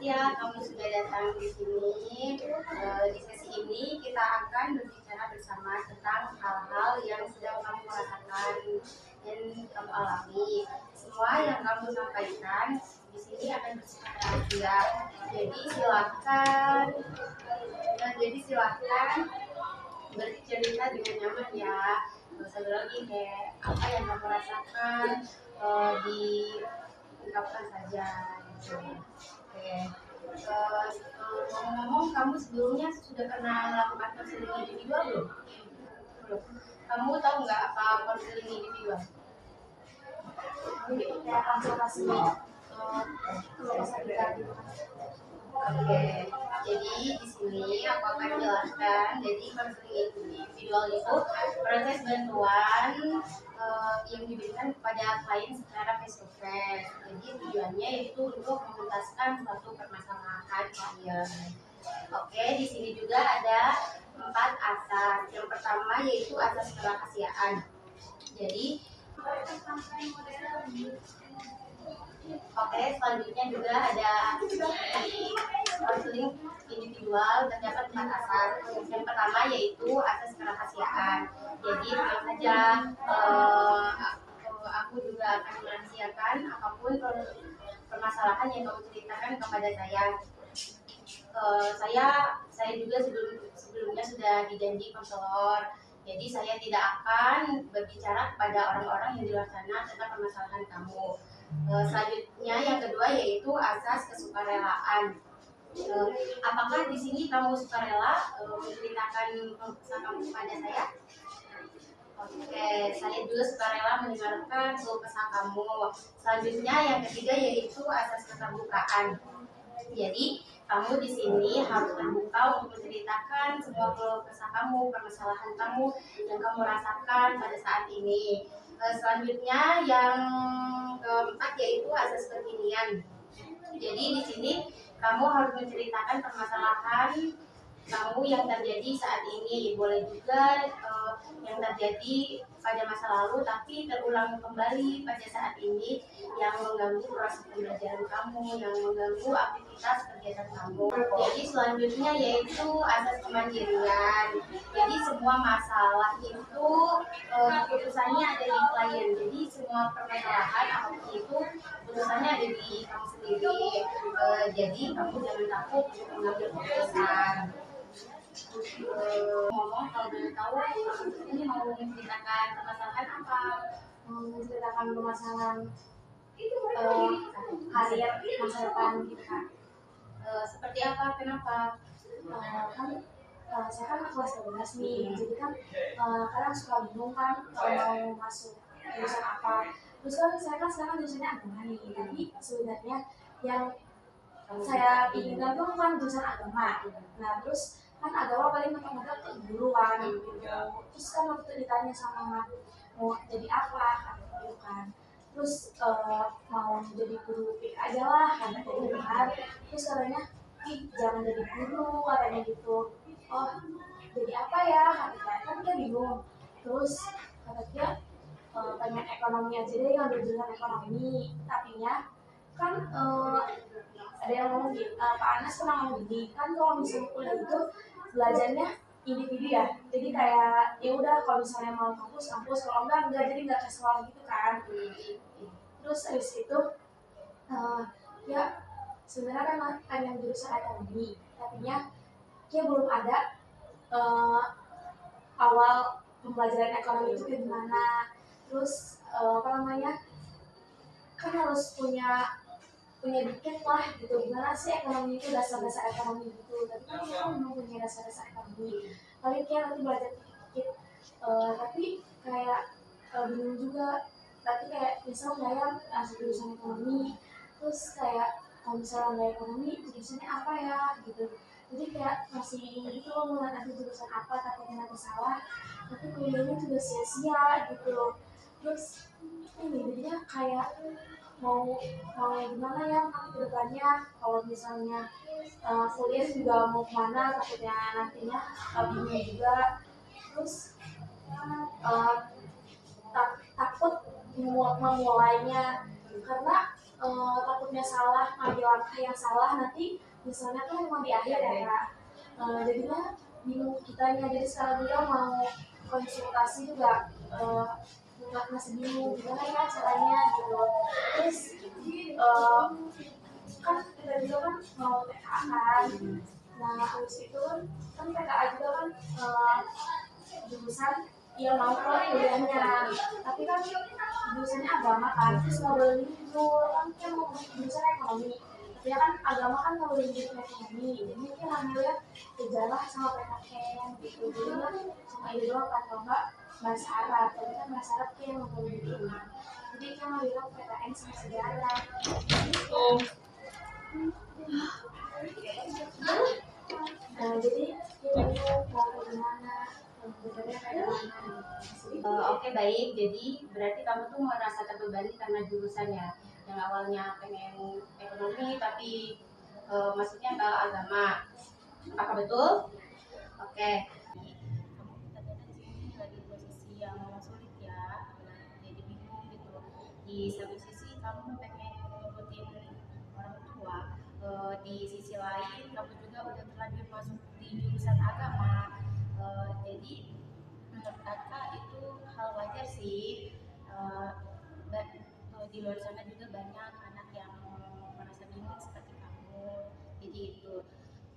ya kamu sudah datang di sini. Di sesi ini kita akan berbicara bersama tentang hal-hal yang sedang kamu rasakan dan kamu alami. Semua yang kamu sampaikan di sini akan bersifat rahasia. Jadi silakan bercerita dengan nyaman ya. Gak usah lagi kayak apa yang kamu rasakan diungkapkan saja gitu. Oke. Ngomong-ngomong, kamu sebelumnya sudah pernah melakukan konseling individual belum? Belum. Kamu tahu nggak apa konseling individual? Jadi kayak konsultasi kalau kita gitu. Oke, jadi di sini aku akan jelaskan. Jadi konseling individual itu proses bantuan yang diberikan kepada klien secara face to face. Jadi tujuannya itu untuk menuntaskan suatu permasalahan klien. Oke, di sini juga ada 4 asas. Yang pertama yaitu asas kerahasiaan. Jadi oke, selanjutnya juga ada di konseling individual terdapat 4 asas. Yang pertama yaitu asas kerahasiaan. Jadi tenang saja, aku juga akan merahasiakan apapun permasalahan yang kamu ceritakan kepada saya. Saya juga sebelumnya sudah dijanji konselor. Jadi saya tidak akan berbicara kepada orang-orang yang di luar sana tentang permasalahan kamu. Selanjutnya yang kedua yaitu asas kesukarelaan. Apakah di sini kamu sukarela menceritakan kesan kamu kepada saya? Oke, saya juga sukarela mendengarkan keluh kesah kamu. Selanjutnya yang ketiga yaitu asas keterbukaan. Jadi kamu di sini harus terbuka untuk menceritakan semua keluh kesah kamu, permasalahan kamu yang kamu rasakan pada saat ini. Selanjutnya yang keempat yaitu asas kekinian. Jadi di sini kamu harus menceritakan permasalahan kamu yang terjadi saat ini. Boleh juga yang terjadi pada masa lalu tapi terulang kembali pada saat ini, yang mengganggu proses pembelajaran kamu, yang mengganggu aktivitas kegiatan kamu. Jadi selanjutnya yaitu asas kemandirian. Jadi semua masalah itu keputusannya ada di klien. Jadi semua permasalahan apapun itu keputusannya ada di kamu sendiri. Jadi kamu jangan takut untuk mengambil keputusan. Ngomong, kalau boleh tahu ini mau menceritakan permasalahan apa? Menceritakan permasalahan karir masa depan kita. Seperti apa? Kenapa? Saya kan kelas 12 nih, jadi kan kadang suka bingung kan mau masuk jurusan apa. Terus kan saya kan sekarang jurusannya agama nih, tapi sebenarnya yang saya inginkan tuh kan jurusan agama. Nah terus kan agama paling mentok-mentok ke guru kan gitu. Terus kan waktu itu ditanya sama mak mau jadi apa gitu kan. Terus mau jadi guru PIK aja lah kan gitu kan. Terus katanya jangan jadi guru katanya gitu. Oh jadi apa ya katanya, kan dia bingung. Terus katanya pengen ekonomi aja deh, ngambil jurusan ekonomi. Tapinya kan ada yang ngomong gitu, Pak Anas pernah ngomong gini, kan kalau misalnya kuliah itu belajarnya individu ya, jadi kayak ya udah kalau misalnya mau kampus, kalau enggak jadi nggak ke sekolah gitu kan. Terus habis itu ya sebenarnya kan yang jurusan ekonomi, tapinya dia belum ada awal pembelajaran ekonomi itu kayak gimana. Terus kan harus punya dikit lah gitu, gimana sih ekonomi itu, dasar-dasar ekonomi gitu. Tapi kan kita belum punya dasar-dasar ekonomi, paling kayak nanti belajar dikit. Tapi kayak bingung juga, tapi kayak misal saya asal jurusan ekonomi, terus kayak kalau misalnya nggak ekonomi jurusannya apa ya gitu. Jadi kayak masih gitu loh, ngeliat nanti jurusan apa, takutnya nanti salah tapi kuliahnya juga sia-sia gitu. Terus ini jadinya kayak mau gimana ya ke depannya, kalau misalnya kuliah juga mau kemana, takutnya nantinya bingung juga. Terus takut memulainya karena takutnya salah, ngambil langkah yang salah, nanti misalnya kan emang di akhir ya Kak. Jadinya bingung kitanya, jadi sekarang juga mau konsultasi juga masih bingung gimana ya caranya gitu. Terus kan kita juga kan mau TKA kan. Nah habis itu kan TKA juga kan jurusan yang mau ke kuliahnya, tapi kan jurusannya agama kan, terus nggak boleh libur kan, kita mau jurusan ekonomi, tapi ya kan agama kan nggak boleh libur ekonomi, jadi kita ngambilnya sejarah sama PKN gitu, jadi cuma itu doang kan, kalau nggak bahasa Arab, tapi kan bahasa Arab kayak nggak boleh libur, jadi kita ngambilnya PKN sama sejarah gitu. Nah jadi kita mau gimana? Oke, baik. Jadi berarti kamu tuh merasa terbebani karena jurusan ya, yang awalnya pengen ekonomi tapi masuknya ke agama. Apa betul? Oke. Kamu ternyata di sini lagi posisi yang sulit ya, jadi bingung gitu. Di satu sisi kamu pengen ngikutin orang tua, di sisi lain kamu juga udah terlanjur masuk di jurusan agama. Jadi menurut kakak itu hal wajar sih. Di luar sana juga banyak anak yang merasa bingung seperti kamu. Jadi itu,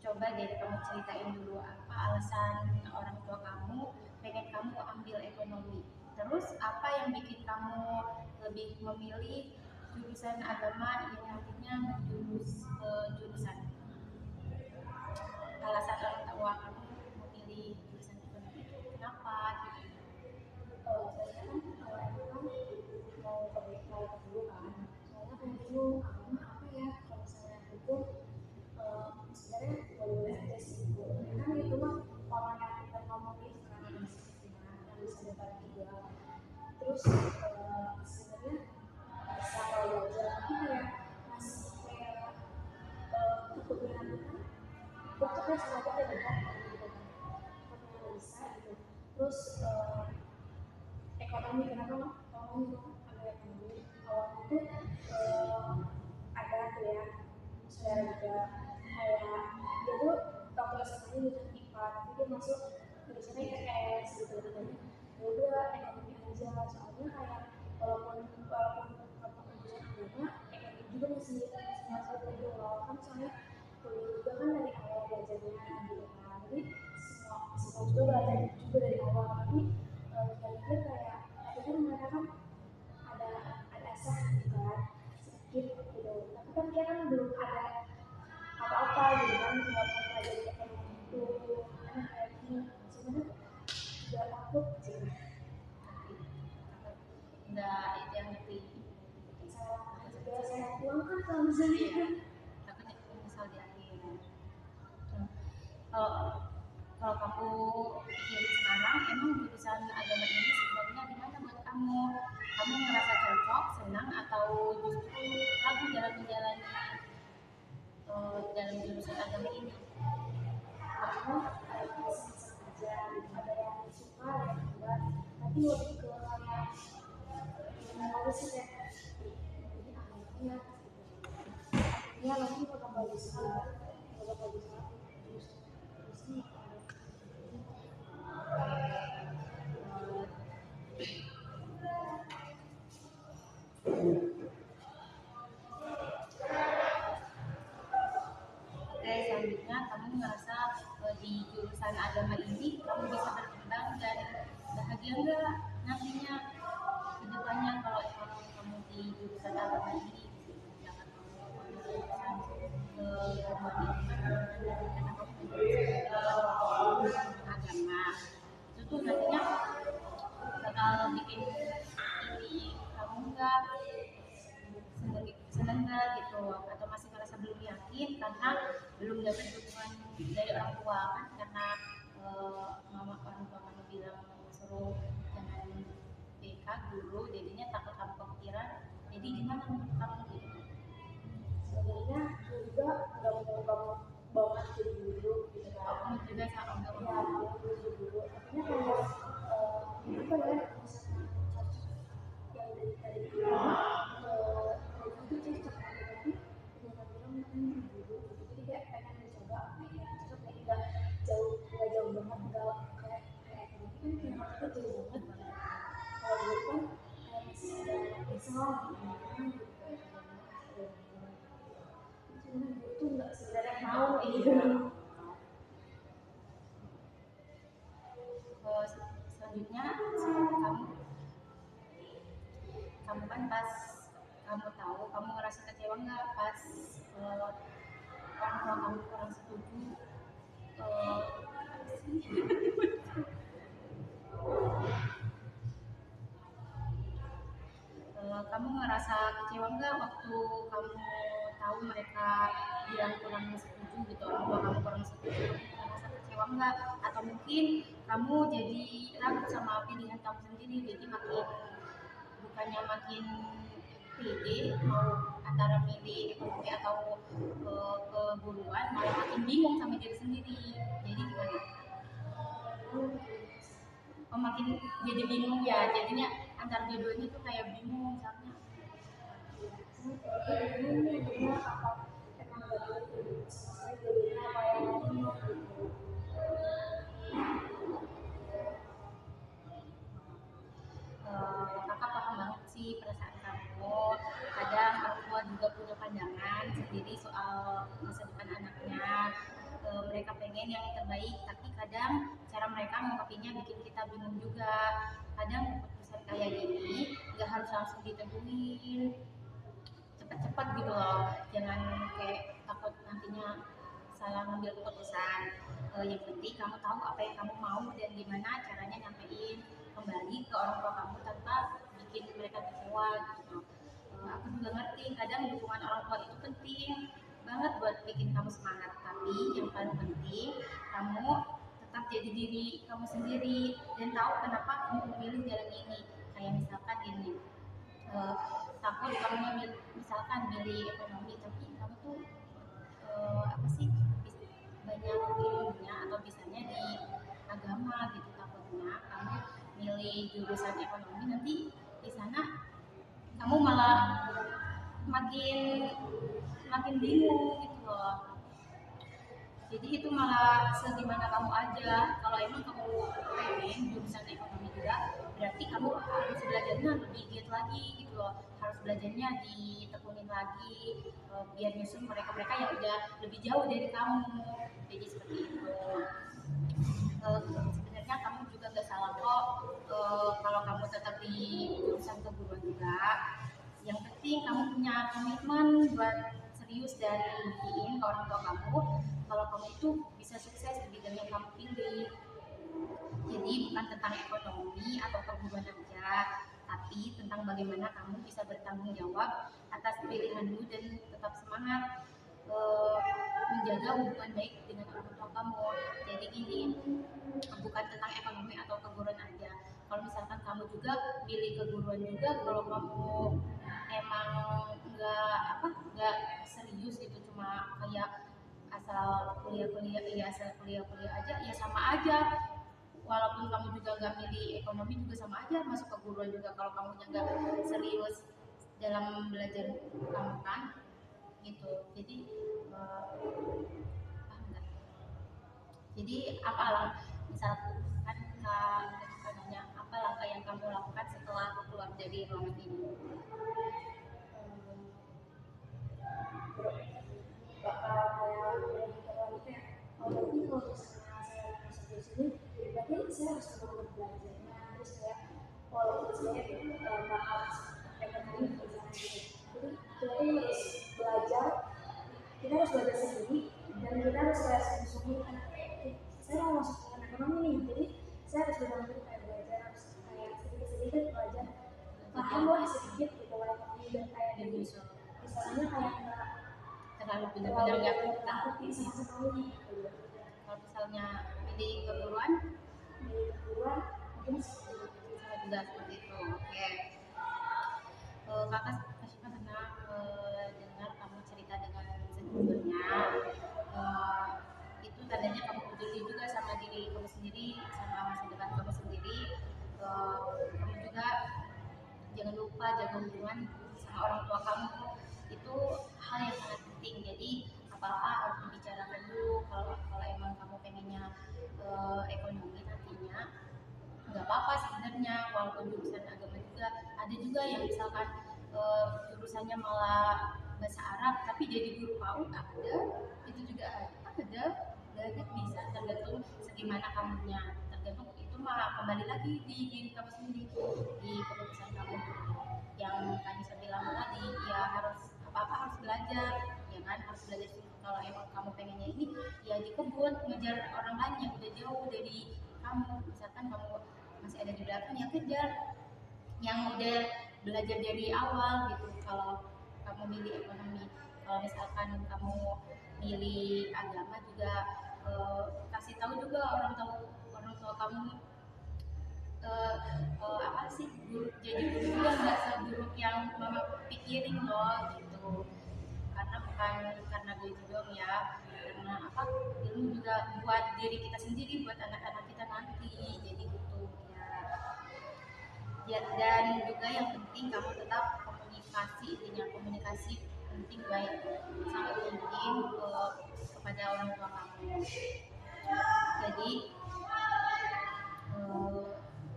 coba deh kamu ceritain dulu apa alasan orang tua kamu pengen kamu ambil ekonomi. Terus apa yang bikin kamu lebih memilih jurusan agama yang nantinya menjurus ke jurusan. Alasan orang tua kamu memilih jurusan ekonomi itu kenapa gitu? Saya kan mau ke dulu kan, soalnya kan dulu agama apa ya, kalau misalnya hukum sebenarnya boleh aja sih, kan itu mah orang yang kita ngomong itu kan yang bisa debat juga, terus sebenarnya bisa kalau belajar tapi kayak masih kayak kepikiran kan untuk kan semuanya ada debat gitu kan, kepikiran bisa gitu, terus ekonomi kenapa kamu itu ambil ekonomi, awalnya tuh ada tuh ya saudara juga kayak dia tuh waktu SMA nya gitu IPA, tapi dia masuk jurusannya IPS gitu kan, ya udah ekonomi aja, soalnya kayak walaupun jurusan agama ekonomi juga masih masuk ke awal kan, soalnya kuliah juga kan dari awal belajarnya gitu kan, jadi semua juga belajar juga dari awal, tapi kira-kira kayak tapi kan mereka kan ada asah gitu kan sedikit gitu, tapi kan dia kan belum ada apa-apa gitu kan, nggak mau pelajari ekonomi itu gimana kayak gini, sebenarnya juga takut sih, Nggak itu yang ngerti. saya pulang kan kalau misalnya Takutnya menyesal di akhir. Kalau kalau kamu pikirin sekarang, emang jurusan agama ini sebenarnya di mana buat kamu? Kamu ngerasa cocok, senang, atau justru ragu dalam menjalani dalam jurusan agama ini? aku ada sengaja ada yang suka ada yang enggak, tapi lebih ke kayak mau sih kayak jadi akhirnya ya nanti bakal bagus terus ini Oke, selanjutnya kamu ngerasa di jurusan agama ini kamu bisa berkembang dan bahagia nggak nantinya ke depannya kalau emang kamu di jurusan agama ini, jangan kamu jurusan kemandirian dan karena kamu jurusan agama itu tuh nantinya bakal bikin ini kamu nggak seneng nggak gitu, atau masih merasa belum yakin karena belum dapat dukungan dari orang tua kan, karena mama orang tua kamu bilang suruh jangan BK dulu, jadinya takut kamu kepikiran. Jadi gimana menurut kamu gitu? sebenarnya aku juga nggak mau banget jadi guru gitu kan, Kamu juga sama ya mau jadi guru artinya kayak apa ya misalkan yang dari agama itu cocok Iya. Selanjutnya kamu kamu kan pas kamu tahu, kamu ngerasa kecewa nggak pas orang tua kamu kurang setuju, apa sih? Kamu ngerasa kecewa nggak waktu kamu tahu mereka bilang kurang setuju gitu, orang tua kamu kurang setuju, kamu ngerasa kecewa nggak? Atau mungkin kamu jadi ragu sama pilihan kamu sendiri, jadi makin bukannya makin pede mau antara milih ekonomi atau keguruan, malah makin bingung sama diri sendiri. Jadi gimana? Oh, makin jadi bingung ya, jadinya antar dua-duanya tuh kayak bingung misalnya. Kakak paham banget sih perasaan kamu. Kadang orang tua juga punya pandangan sendiri soal masa depan anaknya. Mereka pengen yang terbaik, tapi kadang cara mereka mengungkapinya bikin kita bingung juga. Kadang keputusan kayak gini nggak harus langsung ditentuin cepat-cepat gitu loh. Jangan kayak takut nantinya salah ngambil keputusan. Yang penting kamu tahu apa yang kamu mau dan gimana caranya nyampein kembali ke orang tua kamu tanpa bikin mereka kecewa gitu. Aku juga ngerti kadang dukungan orang tua itu penting banget buat bikin kamu semangat, tapi yang paling penting kamu tetap jadi diri kamu sendiri dan tahu kenapa kamu memilih jalan ini. Kayak misalkan gini, eh, takut kamu misalkan milih ekonomi tapi kamu tuh apa sih, banyak ilmunya atau bisanya di agama gitu, takutnya kamu milih jurusan ekonomi nanti di sana kamu malah makin makin bingung gitu loh. Jadi itu malah segimana kamu aja. Kalau emang kamu pengen jurusan ekonomi juga, berarti kamu harus belajarnya lebih giat lagi gitu loh. Harus belajarnya ditekunin lagi, biar nyusun mereka-mereka yang udah lebih jauh dari kamu. Jadi seperti itu. Sebenarnya kamu juga gak salah kok kalau kamu tetap di jurusan keguruan juga. Yang penting kamu punya komitmen buat serius dan buktiin ke orang tua kamu kalau kamu itu bisa sukses di bidang yang kamu pilih. Jadi bukan tentang ekonomi atau perguruan aja, tapi tentang bagaimana kamu bisa bertanggung jawab atas pilihanmu dan tetap semangat menjaga hubungan baik dengan orang tua kamu. Jadi gini, bukan tentang ekonomi atau keguruan aja. Kalau misalkan kamu juga pilih keguruan juga, kalau kamu emang nggak serius gitu, cuma kayak asal kuliah-kuliah, iya asal kuliah-kuliah aja, ya sama aja. Walaupun kamu juga nggak milih ekonomi juga sama aja masuk keguruan juga kalau kamu nggak serius dalam belajar kamu kan gitu. Jadi paham nggak? Jadi apa lah, misalkan kak nanya apa langkah yang kamu lakukan setelah keluar dari ruangan ini? Berarti kalau misalnya saya masuk di sini, berarti saya harus tetap belajarnya, terus kayak walaupun saya bakal ekonomi misalnya gitu, jadi kita tuh harus belajar, kita harus belajar sendiri dan kita harus kayak sungguh-sungguh kan, saya mau masuk dengan ekonomi nih, jadi saya harus benar-benar kayak belajar, harus kayak sedikit-sedikit belajar, paham lah sedikit gitu lah, dan kayak Dan bisa misalnya kayak nggak terlalu benar-benar nggak takut takut sama sekali gitu. kalau misalnya pilih keguruan Dari keguruan mungkin sama juga seperti itu. Oke. Kakak kasih pernah dengar kamu cerita dengan sejujurnya. Eh, itu tandanya kamu peduli juga sama diri kamu sendiri, sama masa depan kamu sendiri. Kamu juga jangan lupa jaga hubungan sama orang tua kamu, itu hal yang sangat penting. Jadi apa-apa harus dibicarakan dulu. Kalau emang kamu pengennya ekonomi nantinya, nggak apa-apa sebenarnya walaupun jurusan agama juga. Ada juga yang misalkan jurusannya malah bahasa Arab tapi jadi guru PAUD, ada itu juga ada. belajar bisa, tergantung segimana kamunya, tergantung itu mah kembali lagi di diri kamu sendiri, di keputusan kamu. Yang Kanisa bilang tadi, ya harus apa-apa harus belajar, ya kan, harus belajar sih. Kalau emang kamu pengennya ini, ya di kebun ngejar orang lain yang udah jauh dari kamu. Misalkan kamu masih ada di belakang, ya kejar yang udah belajar dari awal gitu. Kalau kamu milih ekonomi, kalau misalkan kamu milih agama juga, kasih tahu juga orang tua kamu, apa sih, jadi guru juga nggak seburuk yang mama pikirin loh gitu, karena bukan karena gaji dong ya, karena apa, ilmu juga buat diri kita sendiri, buat anak-anak kita nanti, jadi gitu ya. Dan juga yang penting kamu tetap komunikasi, intinya komunikasi penting, baik, sangat penting kepada orang tua kamu. Jadi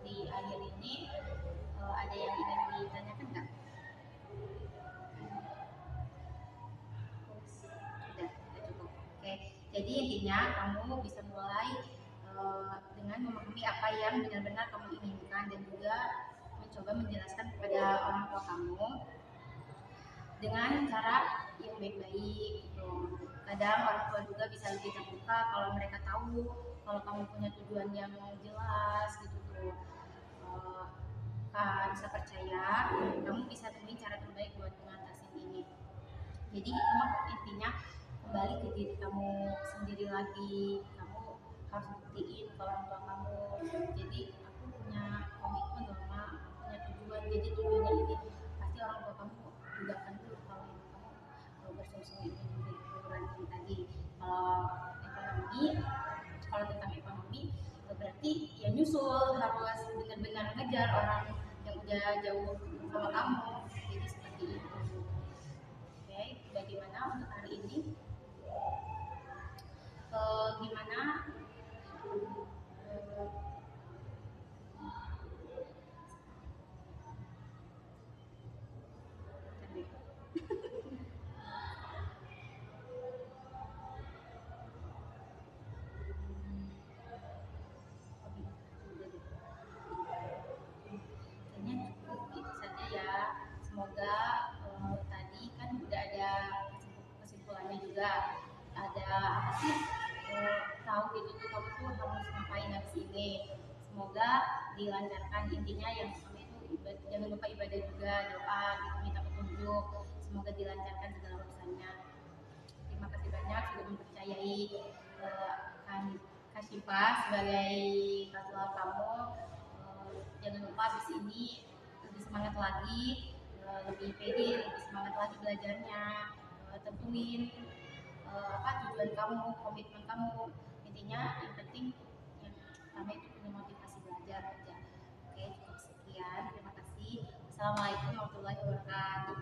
di akhir ini ada yang ingin ditanyakan nggak? Udah cukup. Oke, jadi intinya kamu bisa mulai dengan memahami apa yang benar-benar kamu inginkan, dan juga mencoba menjelaskan kepada orang tua kamu dengan cara yang baik-baik gitu. Kadang orang tua juga bisa lebih terbuka kalau mereka tahu kalau kamu punya tujuan yang jelas gitu tuh. Kak bisa percaya kamu bisa temuin cara terbaik buat mengatasi ini. Jadi intinya kembali ke diri kamu sendiri lagi. Kamu harus buktiin ke orang tua kamu, jadi aku punya komitmen loh mak, aku punya tujuan, jadi tujuannya ini pasti orang tua kamu juga akan tuh kalau kamu bersungguh-sungguh ini di perguruan tinggi tadi. Kalau tentang ekonomi berarti ya nyusul, harus benar-benar ngejar orang yang udah jauh sama kamu, jadi seperti itu. Oke, bagaimana untuk hari ini? Gimana? Kayaknya cukup gitu saja ya. Semoga tadi kan udah ada kesimpulannya juga. Ada apa sih? Tahu gitu tuh kamu tuh harus ngapain habis ini. Semoga dilancarkan, intinya yang pertama itu jangan lupa ibadah juga, doa gitu, minta petunjuk. Semoga dilancarkan segala urusannya. Terima kasih banyak sudah mempercayai kan Kasyifa sebagai kasual kamu. Jangan lupa habis ini lebih semangat lagi, lebih pede, lebih semangat lagi belajarnya. Tentuin apa tujuan kamu, komitmen kamu. Intinya yang penting yang pertama itu punya motivasi belajar aja. Oke, cukup sekian. Terima kasih. Assalamualaikum warahmatullahi wabarakatuh.